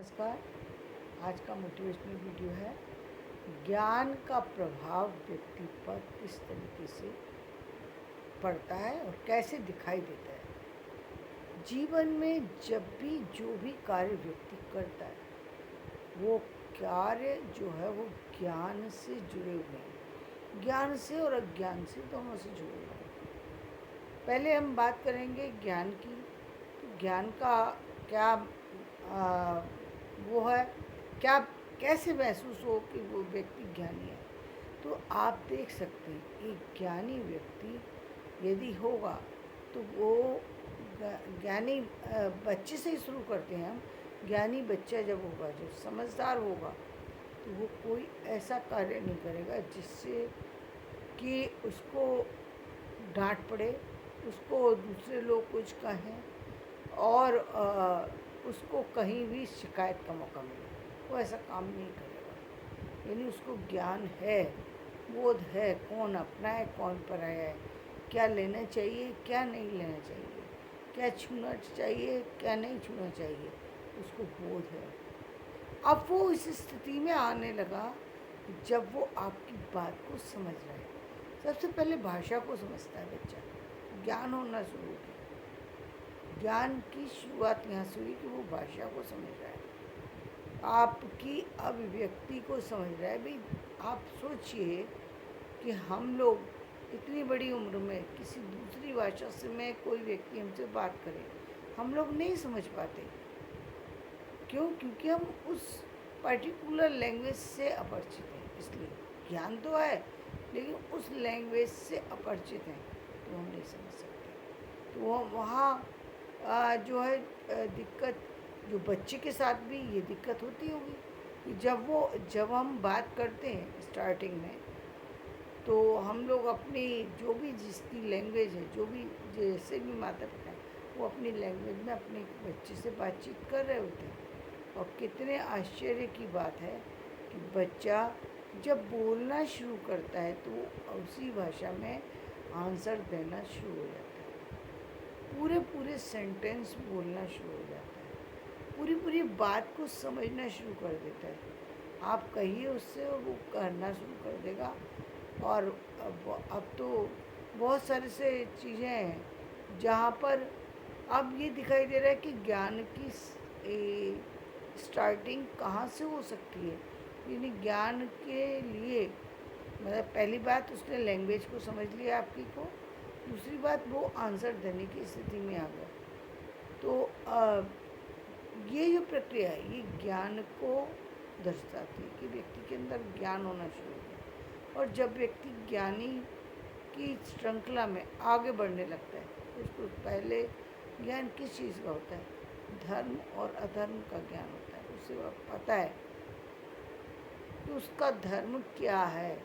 नमस्कार। आज का मोटिवेशनल वीडियो है ज्ञान का प्रभाव व्यक्ति पर किस तरीके से पड़ता है और कैसे दिखाई देता है। जीवन में जब भी जो भी कार्य व्यक्ति करता है वो कार्य जो है वो ज्ञान से जुड़े हुए हैं, ज्ञान से और अज्ञान से दोनों से जुड़े हुए हैं। पहले हम बात करेंगे ज्ञान की। तो ज्ञान का क्या वो है, क्या कैसे महसूस हो कि वो व्यक्ति ज्ञानी है। तो आप देख सकते हैं एक ज्ञानी व्यक्ति यदि होगा तो वो ज्ञानी बच्चे से ही शुरू करते हैं हम। ज्ञानी बच्चा जब होगा, जो समझदार होगा, तो वो कोई ऐसा कार्य नहीं करेगा जिससे कि उसको डांट पड़े, उसको दूसरे लोग कुछ कहें और उसको कहीं भी शिकायत का मौका मिले। वो ऐसा काम नहीं करेगा। यानी उसको ज्ञान है, बोध है, कौन अपना है कौन पराया है, क्या लेना चाहिए क्या नहीं लेना चाहिए, क्या छूना चाहिए क्या नहीं छूना चाहिए, उसको बोध है। अब वो इस स्थिति में आने लगा जब वो आपकी बात को समझ रहा है। सबसे पहले भाषा को समझता है बच्चा, ज्ञान होना शुरू किया। ज्ञान की शुरुआत यहाँ से हुई कि वो भाषा को समझ रहा है, आपकी अभिव्यक्ति को समझ रहा है। भाई आप सोचिए कि हम लोग इतनी बड़ी उम्र में किसी दूसरी भाषा से में कोई व्यक्ति हमसे बात करे, हम लोग नहीं समझ पाते। क्यों? क्योंकि हम उस पर्टिकुलर लैंग्वेज से अपरिचित हैं। इसलिए ज्ञान तो है लेकिन उस लैंग्वेज से अपरिचित हैं तो हम नहीं समझ सकते। तो वहाँ जो है दिक्कत, जो बच्चे के साथ भी ये दिक्कत होती होगी कि जब हम बात करते हैं स्टार्टिंग में, तो हम लोग अपनी जो भी जिसकी लैंग्वेज है, जो भी जैसे भी माता पिता हैं, वो अपनी लैंग्वेज में अपने बच्चे से बातचीत कर रहे होते हैं। और कितने आश्चर्य की बात है कि बच्चा जब बोलना शुरू करता है तो उसी भाषा में आंसर देना शुरू हो जाता है, पूरे पूरे सेंटेंस बोलना शुरू हो जाता है, पूरी पूरी बात को समझना शुरू कर देता है। आप कहिए उससे और वो करना शुरू कर देगा। और अब तो बहुत सारे से चीज़ें हैं जहाँ पर अब ये दिखाई दे रहा है कि ज्ञान की स्टार्टिंग कहाँ से हो सकती है। यानी ज्ञान के लिए मतलब पहली बात उसने लैंग्वेज को समझ लिया आपकी को, दूसरी बात वो आंसर देने की स्थिति में आ गया। तो ये जो प्रक्रिया है ये ज्ञान को दर्शाती है कि व्यक्ति के अंदर ज्ञान होना शुरू हो गया। और जब व्यक्ति ज्ञानी की श्रृंखला में आगे बढ़ने लगता है तो उसको पहले ज्ञान किस चीज़ का होता है, धर्म और अधर्म का ज्ञान होता है। उसे वह पता है कि उसका धर्म क्या है,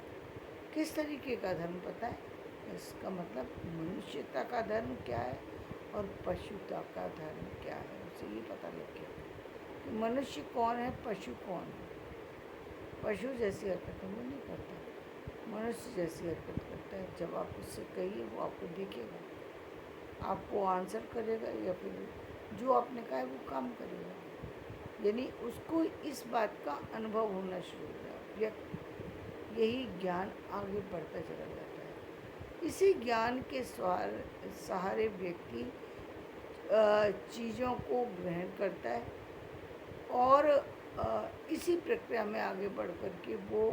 किस तरीके का धर्म पता है। इसका मतलब मनुष्यता का धर्म क्या है और पशुता का धर्म क्या है, उसे ये पता लग गया कि मनुष्य कौन है, पशु कौन है। पशु जैसी हरकत वो नहीं करता, मनुष्य जैसी हरकत करता है। जब आप उससे कहिए वो आपको देखेगा, आपको आंसर करेगा या फिर जो आपने कहा है वो काम करेगा। यानी उसको इस बात का अनुभव होना शुरू हो गया। यही ज्ञान आगे बढ़ता चला जाता है। इसी ज्ञान के सहारे व्यक्ति चीज़ों को ग्रहण करता है और इसी प्रक्रिया में आगे बढ़ कर के वो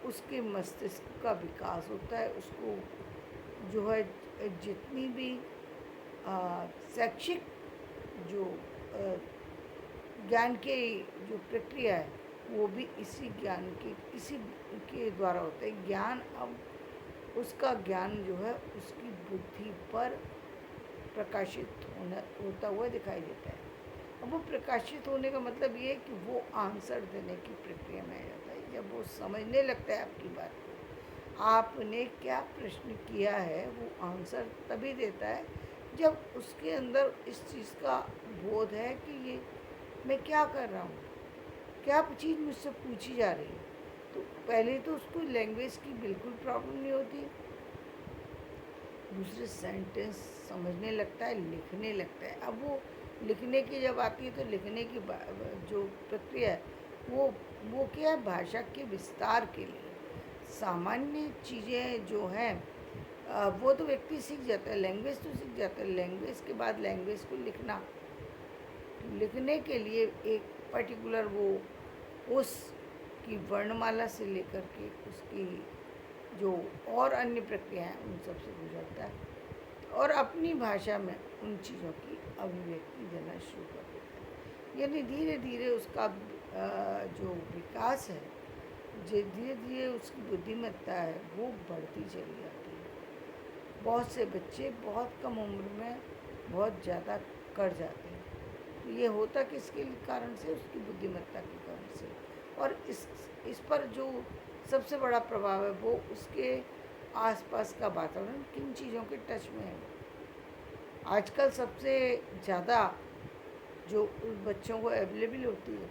उसके मस्तिष्क का विकास होता है। उसको जो है जितनी भी शैक्षिक जो ज्ञान के जो प्रक्रिया है वो भी इसी के द्वारा होता है। ज्ञान अब उसका ज्ञान जो है उसकी बुद्धि पर प्रकाशित होता हुआ दिखाई देता है। अब वो प्रकाशित होने का मतलब ये है कि वो आंसर देने की प्रक्रिया में आ जाता है। जब वो समझने लगता है आपकी बात को, आपने क्या प्रश्न किया है, वो आंसर तभी देता है जब उसके अंदर इस चीज़ का बोध है कि ये मैं क्या कर रहा हूँ, क्या चीज़ मुझसे पूछी जा रही है। तो पहले तो उसको लैंग्वेज की बिल्कुल प्रॉब्लम नहीं होती, दूसरे सेंटेंस समझने लगता है, लिखने लगता है। अब वो लिखने की जब आती है तो लिखने की जो प्रक्रिया है वो क्या है, भाषा के विस्तार के लिए। सामान्य चीज़ें जो हैं वो तो व्यक्ति सीख जाता है, लैंग्वेज तो सीख जाता है, लैंग्वेज के बाद लैंग्वेज को लिखने के लिए एक पर्टिकुलर वो उस की वर्णमाला से लेकर के उसकी जो और अन्य प्रक्रियाएं उन सब से गुजरता है और अपनी भाषा में उन चीज़ों की अभिव्यक्ति देना शुरू कर देता है। यानी धीरे धीरे उसका जो विकास है, जो धीरे धीरे उसकी बुद्धिमत्ता है वो बढ़ती चली जाती है। बहुत से बच्चे बहुत कम उम्र में बहुत ज़्यादा कर जाते हैं। तो ये होता किसके कारण से, उसकी बुद्धिमत्ता के कारण से। और इस पर जो सबसे बड़ा प्रभाव है वो उसके आसपास का वातावरण किन चीज़ों के टच में है। आजकल सबसे ज़्यादा जो उस बच्चों को अवेलेबल होती है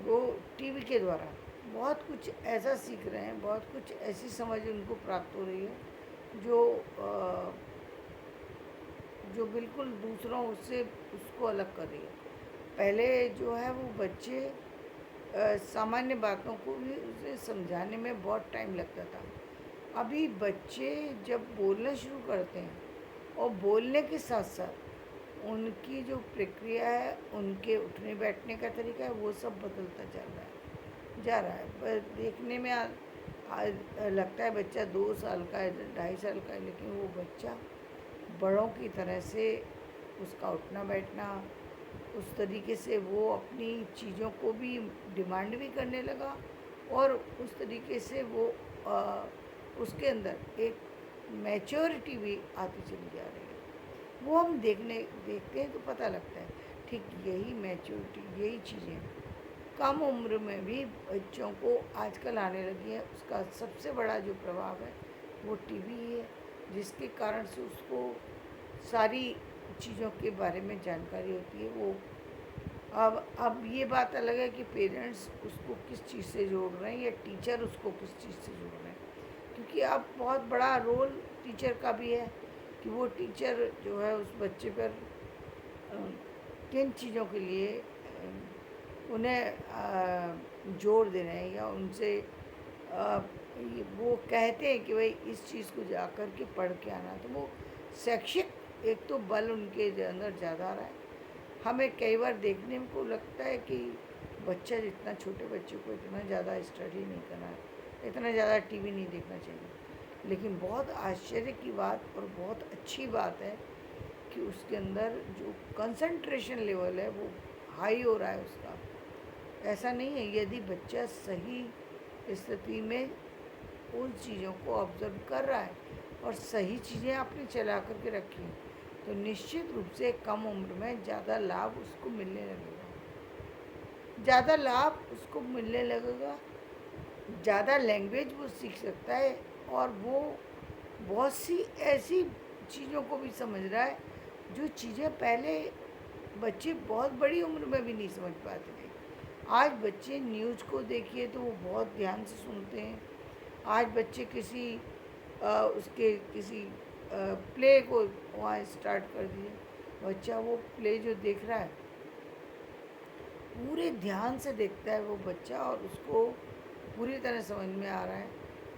वो टीवी के द्वारा बहुत कुछ ऐसा सीख रहे हैं, बहुत कुछ ऐसी समझ उनको प्राप्त हो रही है जो बिल्कुल दूसरों से उसको अलग कर रही है। पहले जो है वो बच्चे सामान्य बातों को भी उसे समझाने में बहुत टाइम लगता था। अभी बच्चे जब बोलना शुरू करते हैं और बोलने के साथ साथ उनकी जो प्रक्रिया है, उनके उठने बैठने का तरीका है, वो सब बदलता जा रहा है। पर देखने में लगता है बच्चा 2 साल का है, 2.5 साल का है, लेकिन वो बच्चा बड़ों की तरह से उसका उठना बैठना, उस तरीके से वो अपनी चीज़ों को भी डिमांड भी करने लगा और उस तरीके से वो उसके अंदर एक मैच्योरिटी भी आती चली जा रही है। वो हम देखते हैं तो पता लगता है, ठीक यही मैच्योरिटी, यही चीज़ें कम उम्र में भी बच्चों को आजकल आने लगी है। उसका सबसे बड़ा जो प्रभाव है वो टीवी है, जिसके कारण से उसको सारी चीज़ों के बारे में जानकारी होती है। वो अब ये बात अलग है कि पेरेंट्स उसको किस चीज़ से जोड़ रहे हैं या टीचर उसको किस चीज़ से जोड़ रहे हैं, क्योंकि अब बहुत बड़ा रोल टीचर का भी है कि वो टीचर जो है उस बच्चे पर किन चीज़ों के लिए उन्हें जोर दे रहे हैं या उनसे वो कहते हैं कि भाई इस चीज़ को जा कर के पढ़ के आना। तो वो शैक्षिक एक तो बल उनके अंदर ज़्यादा आ रहा है। हमें कई बार देखने को लगता है कि बच्चा जितना छोटे बच्चे को इतना ज़्यादा स्टडी नहीं करना है, इतना ज़्यादा टीवी नहीं देखना चाहिए। लेकिन बहुत आश्चर्य की बात और बहुत अच्छी बात है कि उसके अंदर जो कंसंट्रेशन लेवल है वो हाई हो रहा है उसका। ऐसा नहीं है, यदि बच्चा सही स्थिति में उन चीज़ों को ऑब्ज़र्व कर रहा है और सही चीज़ें आपने चला करके रखी हैं, तो निश्चित रूप से कम उम्र में ज़्यादा लाभ उसको मिलने लगेगा, ज़्यादा लैंग्वेज वो सीख सकता है और वो बहुत सी ऐसी चीज़ों को भी समझ रहा है जो चीज़ें पहले बच्चे बहुत बड़ी उम्र में भी नहीं समझ पाते थे। आज बच्चे न्यूज़ को देखिए तो वो बहुत ध्यान से सुनते हैं। आज बच्चे उसके किसी प्ले को वहाँ स्टार्ट कर दिए, बच्चा वो प्ले जो देख रहा है पूरे ध्यान से देखता है वो बच्चा और उसको पूरी तरह समझ में आ रहा है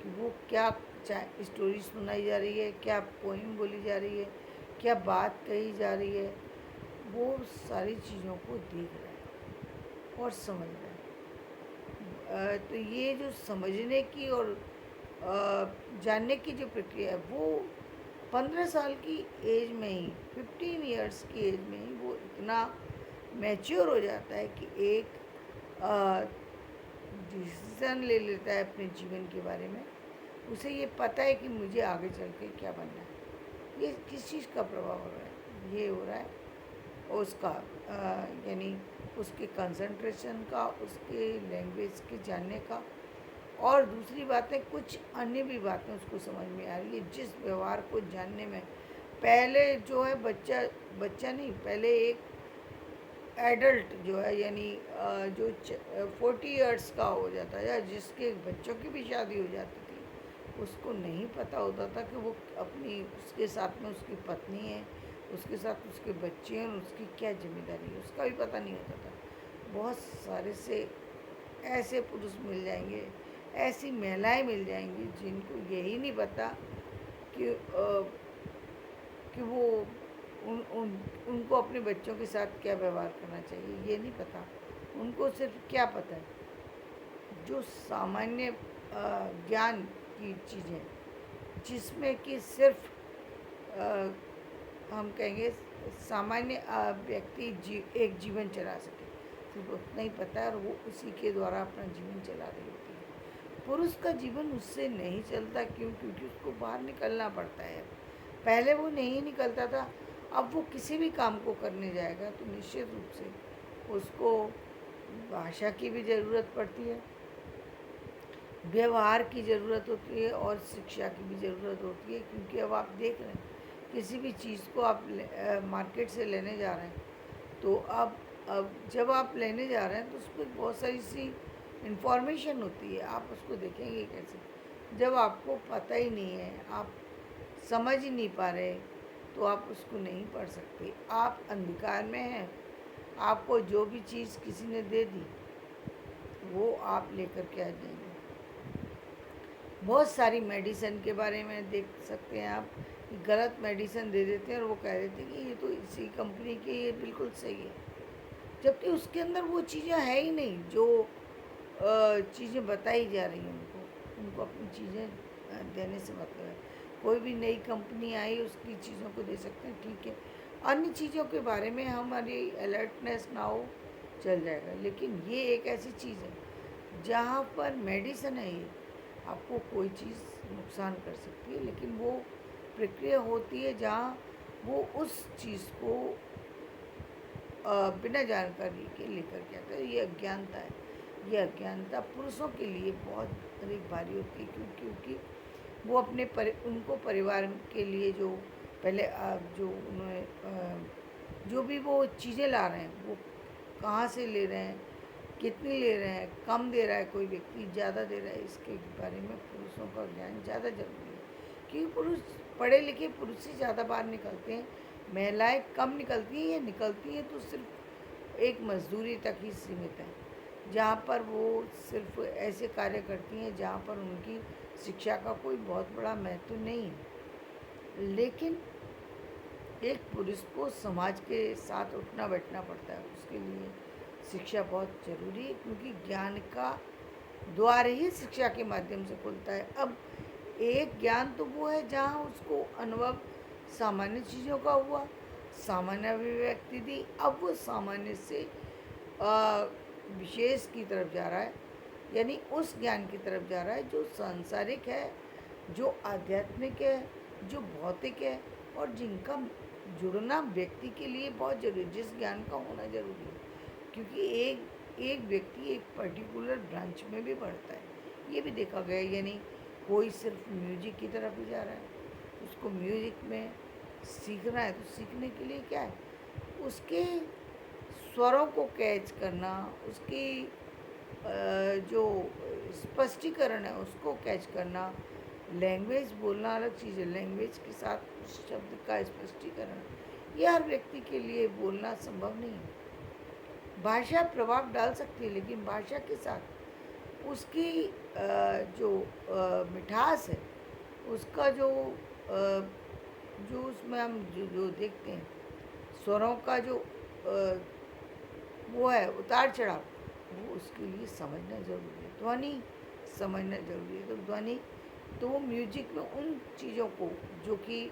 कि वो क्या चाहे स्टोरी सुनाई जा रही है, क्या पोइम बोली जा रही है, क्या बात कही जा रही है। वो सारी चीज़ों को देख रहा है और समझ रहा है। तो ये जो समझने की और जानने की जो प्रक्रिया है वो 15 साल की एज में ही, 15 इयर्स की एज में ही वो इतना मैच्योर हो जाता है कि एक डिसीज़न ले लेता है अपने जीवन के बारे में। उसे ये पता है कि मुझे आगे चल के क्या बनना है। ये किस चीज़ का प्रभाव हो रहा है, ये हो रहा है उसका यानी उसके कंसंट्रेशन का, उसके लैंग्वेज के जानने का। और दूसरी बातें, कुछ अन्य भी बातें उसको समझ में आ रही है जिस व्यवहार को जानने में पहले जो है बच्चा नहीं, पहले एक एडल्ट जो है यानी जो 40 इयर्स का हो जाता है या जिसके बच्चों की भी शादी हो जाती थी, उसको नहीं पता होता था कि वो अपनी उसके साथ में उसकी पत्नी है, उसके साथ उसके बच्चे हैं और उसकी क्या जिम्मेदारी है उसका भी पता नहीं होता था। बहुत सारे से ऐसे पुरुष मिल जाएंगे, ऐसी महिलाएं मिल जाएंगी जिनको यही नहीं पता कि वो उनको अपने बच्चों के साथ क्या व्यवहार करना चाहिए, ये नहीं पता। उनको सिर्फ क्या पता है, जो सामान्य ज्ञान की चीज़ें, जिसमें कि सिर्फ हम कहेंगे सामान्य व्यक्ति एक जीवन चला सके, सिर्फ उतना ही पता है और वो उसी के द्वारा अपना जीवन चला रही होती है। पुरुष का जीवन उससे नहीं चलता, क्यों? क्योंकि उसको बाहर निकलना पड़ता है। पहले वो नहीं निकलता था, अब वो किसी भी काम को करने जाएगा तो निश्चित रूप से उसको भाषा की भी ज़रूरत पड़ती है, व्यवहार की ज़रूरत होती है और शिक्षा की भी ज़रूरत होती है। क्योंकि अब आप देख रहे हैं किसी भी चीज़ को आप मार्केट से लेने जा रहे हैं, तो अब जब आप लेने जा रहे हैं तो उस पर बहुत सारी सी इन्फॉर्मेशन होती है, आप उसको देखेंगे कैसे जब आपको पता ही नहीं है, आप समझ ही नहीं पा रहे, तो आप उसको नहीं पढ़ सकते। आप अंधकार में हैं, आपको जो भी चीज़ किसी ने दे दी वो आप लेकर के आ जाएंगे। बहुत सारी मेडिसिन के बारे में देख सकते हैं आप कि गलत मेडिसिन दे देते हैं और वो कह देते हैं कि ये तो इसी कंपनी की, ये बिल्कुल सही है, जबकि उसके अंदर वो चीज़ें है ही नहीं जो चीज़ें बताई जा रही हैं। उनको अपनी चीज़ें देने से मतलब है। कोई भी नई कंपनी आई उसकी चीज़ों को दे सकते हैं, ठीक है, अन्य चीज़ों के बारे में हमारी अलर्टनेस ना हो, चल जाएगा। लेकिन ये एक ऐसी चीज़ है जहाँ पर मेडिसिन है, ये आपको कोई चीज़ नुकसान कर सकती है, लेकिन वो प्रक्रिया होती है जहाँ वो उस चीज़ को बिना जानकारी के लेकर के आता है। ये अज्ञानता है। ये अज्ञानता पुरुषों के लिए बहुत अधिक भारी होती है, क्योंकि वो अपने उनको परिवार के लिए जो पहले जो उन्होंने जो भी वो चीज़ें ला रहे हैं वो कहाँ से ले रहे हैं, कितनी ले रहे हैं, कम दे रहा है कोई व्यक्ति, ज़्यादा दे रहा है, इसके बारे में पुरुषों का ज्ञान ज़्यादा जरूरी है। क्योंकि पुरुष पढ़े लिखे पुरुष से ज़्यादा बाहर निकलते हैं, महिलाएं कम निकलती हैं, या निकलती हैं तो सिर्फ एक मजदूरी तक ही सीमित है, जहाँ पर वो सिर्फ ऐसे कार्य करती हैं जहाँ पर उनकी शिक्षा का कोई बहुत बड़ा महत्व नहीं है। लेकिन एक पुरुष को समाज के साथ उठना बैठना पड़ता है, उसके लिए शिक्षा बहुत ज़रूरी है, क्योंकि ज्ञान का द्वार ही शिक्षा के माध्यम से खुलता है। अब एक ज्ञान तो वो है जहाँ उसको अनुभव सामान्य चीज़ों का हुआ, सामान्य अभिव्यक्ति दी, अब वो सामान्य से विशेष की तरफ जा रहा है, यानी उस ज्ञान की तरफ जा रहा है जो सांसारिक है, जो आध्यात्मिक है, जो भौतिक है, और जिनका जुड़ना व्यक्ति के लिए बहुत जरूरी, जिस ज्ञान का होना जरूरी है। क्योंकि एक व्यक्ति एक पर्टिकुलर ब्रांच में भी बढ़ता है, ये भी देखा गया। यानी कोई सिर्फ म्यूजिक की तरफ ही जा रहा है, उसको म्यूजिक में सीखना है, तो सीखने के लिए क्या है, उसके स्वरों को कैच करना, उसकी जो स्पष्टीकरण है उसको कैच करना। लैंग्वेज बोलना अलग चीज़ है, लैंग्वेज के साथ उस शब्द का स्पष्टीकरण ये हर व्यक्ति के लिए बोलना संभव नहीं है। भाषा प्रभाव डाल सकती है, लेकिन भाषा के साथ उसकी जो मिठास है, उसका जो उसमें हम जो देखते हैं स्वरों का जो वो है उतार चढ़ाव, वो उसके लिए समझना ज़रूरी है, ध्वनि समझना ज़रूरी है। तो ध्वनि तो वो म्यूजिक में उन चीज़ों को जो कि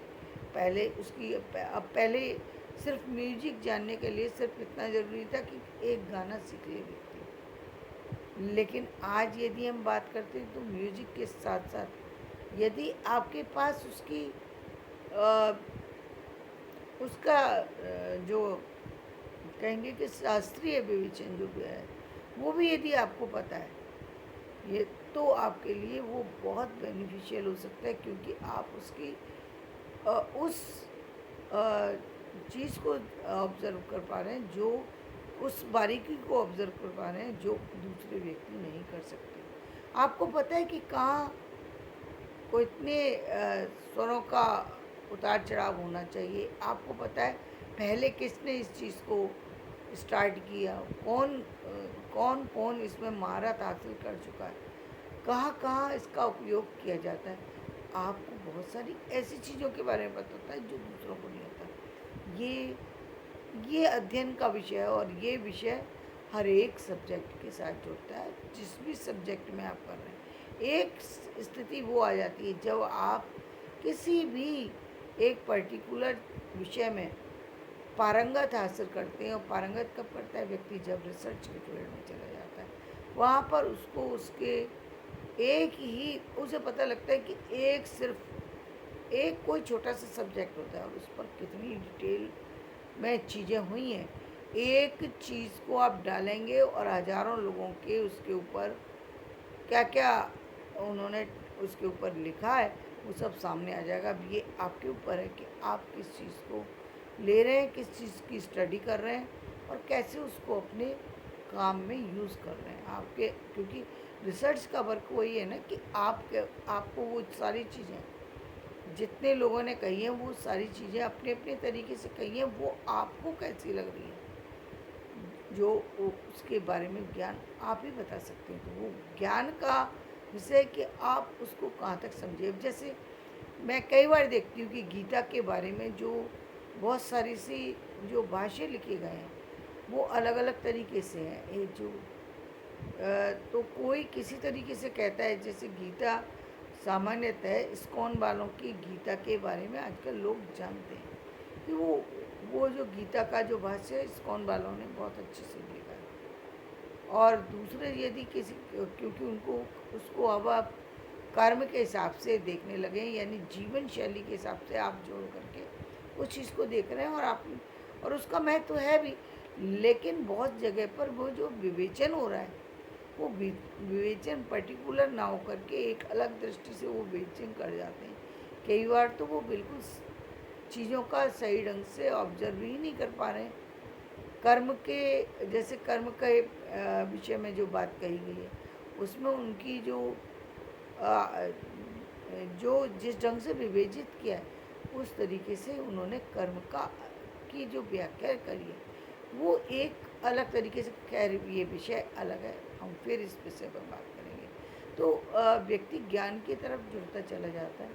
पहले उसकी अब पहले सिर्फ म्यूजिक जानने के लिए सिर्फ इतना ज़रूरी था कि एक गाना सीख ले व्यक्ति, लेकिन आज यदि हम बात करते हैं तो म्यूजिक के साथ साथ यदि आपके पास उसका जो कहेंगे कि शास्त्रीय विवेचन जो भी है वो भी यदि आपको पता है, ये तो आपके लिए वो बहुत बेनिफिशियल हो सकता है, क्योंकि आप उसकी उस चीज़ को ऑब्ज़र्व कर पा रहे हैं, जो उस बारीकी को ऑब्ज़र्व कर पा रहे हैं जो दूसरे व्यक्ति नहीं कर सकते। आपको पता है कि कहाँ को इतने स्वरों का उतार चढ़ाव होना चाहिए। आपको पता है पहले किसने इस चीज़ को स्टार्ट किया, कौन कौन इसमें महारत हासिल कर चुका है, कहाँ कहाँ इसका उपयोग किया जाता है। आपको बहुत सारी ऐसी चीज़ों के बारे में पता होता है जो दूसरों को नहीं होता। ये अध्ययन का विषय है और ये विषय हर एक सब्जेक्ट के साथ जुड़ता है, जिस भी सब्जेक्ट में आप कर रहे हैं। एक स्थिति वो आ जाती है जब आप किसी भी एक पर्टिकुलर विषय में पारंगत हासिल करते हैं, और पारंगत कब करता है व्यक्ति, जब रिसर्च के फील्ड में चला जाता है। वहाँ पर उसको उसके एक ही उसे पता लगता है कि एक कोई छोटा सा सब्जेक्ट होता है और उस पर कितनी डिटेल में चीज़ें हुई हैं। एक चीज़ को आप डालेंगे और हज़ारों लोगों के उसके ऊपर क्या क्या उन्होंने उसके ऊपर लिखा है वो सब सामने आ जाएगा। अब ये आपके ऊपर है कि आप किस चीज़ को ले रहे हैं, किस चीज़ की स्टडी कर रहे हैं और कैसे उसको अपने काम में यूज़ कर रहे हैं आपके। क्योंकि रिसर्च का वर्क वही है ना कि आपको वो सारी चीज़ें जितने लोगों ने कही हैं वो सारी चीज़ें अपने अपने तरीके से कही हैं, वो आपको कैसी लग रही है, जो उसके बारे में ज्ञान आप ही बता सकते हैं। तो वो ज्ञान का विषय कि आप उसको कहाँ तक समझे। अब जैसे मैं कई बार देखती हूँ कि गीता के बारे में जो बहुत सारी सी जो भाष्य लिखे गए हैं वो अलग अलग तरीके से हैं। एक जो तो कोई किसी तरीके से कहता है, जैसे गीता सामान्यतः इस्कॉन वालों की गीता के बारे में आजकल लोग जानते हैं कि वो जो गीता का जो भाष्य है इस्कॉन वालों ने बहुत अच्छे से लिखा है। और दूसरे यदि किसी, क्योंकि उनको उसको अब आप कर्म के हिसाब से देखने लगे हैं, यानी जीवन शैली के हिसाब से आप जोड़ करके उस चीज़ को देख रहे हैं और उसका महत्व है भी। लेकिन बहुत जगह पर वो जो विवेचन हो रहा है वो विवेचन पर्टिकुलर ना हो करके एक अलग दृष्टि से वो विवेचन कर जाते हैं। कई बार तो वो बिल्कुल चीज़ों का सही ढंग से ऑब्जर्व ही नहीं कर पा रहे हैं। कर्म के जैसे कर्म के विषय में जो बात कही गई है उसमें उनकी जो जिस ढंग से विवेचित किया है उस तरीके से उन्होंने कर्म का की जो व्याख्या करी है वो एक अलग तरीके से। खैर ये विषय अलग है, हम फिर इस विषय पर बात करेंगे। तो व्यक्ति ज्ञान की तरफ जुड़ता चला जाता है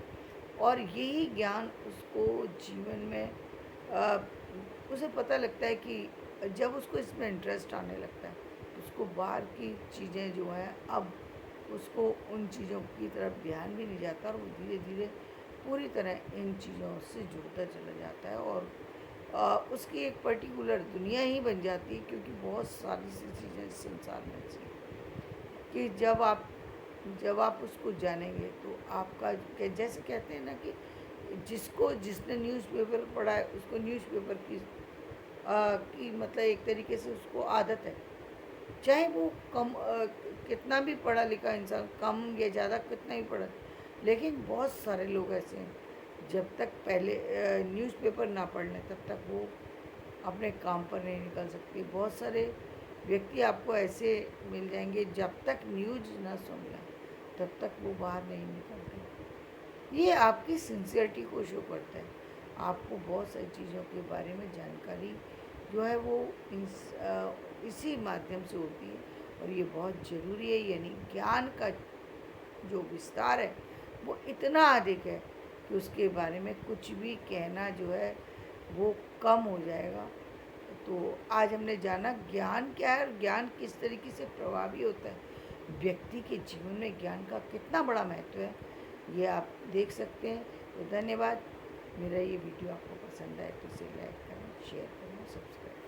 और यही ज्ञान उसको जीवन में उसे पता लगता है कि जब उसको इसमें इंटरेस्ट आने लगता है उसको बाहर की चीज़ें जो हैं अब उसको उन चीज़ों की तरफ ध्यान भी नहीं जाता और वो धीरे धीरे पूरी तरह इन चीज़ों से जुड़ता चला जाता है और उसकी एक पर्टिकुलर दुनिया ही बन जाती है। क्योंकि बहुत सारी सी चीज़ें इस संसार में ऐसी हैं कि जब आप उसको जानेंगे तो आपका जैसे कहते हैं ना कि जिसने न्यूज़पेपर पढ़ा है उसको न्यूज़पेपर की मतलब एक तरीके से उसको आदत है, चाहे वो कितना भी पढ़ा लिखा इंसान, कम या ज़्यादा कितना ही पढ़ा। लेकिन बहुत सारे लोग ऐसे हैं जब तक पहले न्यूज़पेपर ना पढ़ लें तब तक वो अपने काम पर नहीं निकल सकते। बहुत सारे व्यक्ति आपको ऐसे मिल जाएंगे जब तक न्यूज़ ना सुन लें तब तक वो बाहर नहीं निकलते। ये आपकी सिंसियरिटी को शो करता है। आपको बहुत सारी चीज़ों के बारे में जानकारी जो है वो इसी माध्यम से होती है और ये बहुत ज़रूरी है। यानी ज्ञान का जो विस्तार है वो इतना अधिक है कि उसके बारे में कुछ भी कहना जो है वो कम हो जाएगा। तो आज हमने जाना ज्ञान क्या है और ज्ञान किस तरीके से प्रभावी होता है, व्यक्ति के जीवन में ज्ञान का कितना बड़ा महत्व है, ये आप देख सकते हैं। तो धन्यवाद। मेरा ये वीडियो आपको पसंद आए तो इसे लाइक करें, शेयर करें, सब्सक्राइब करें।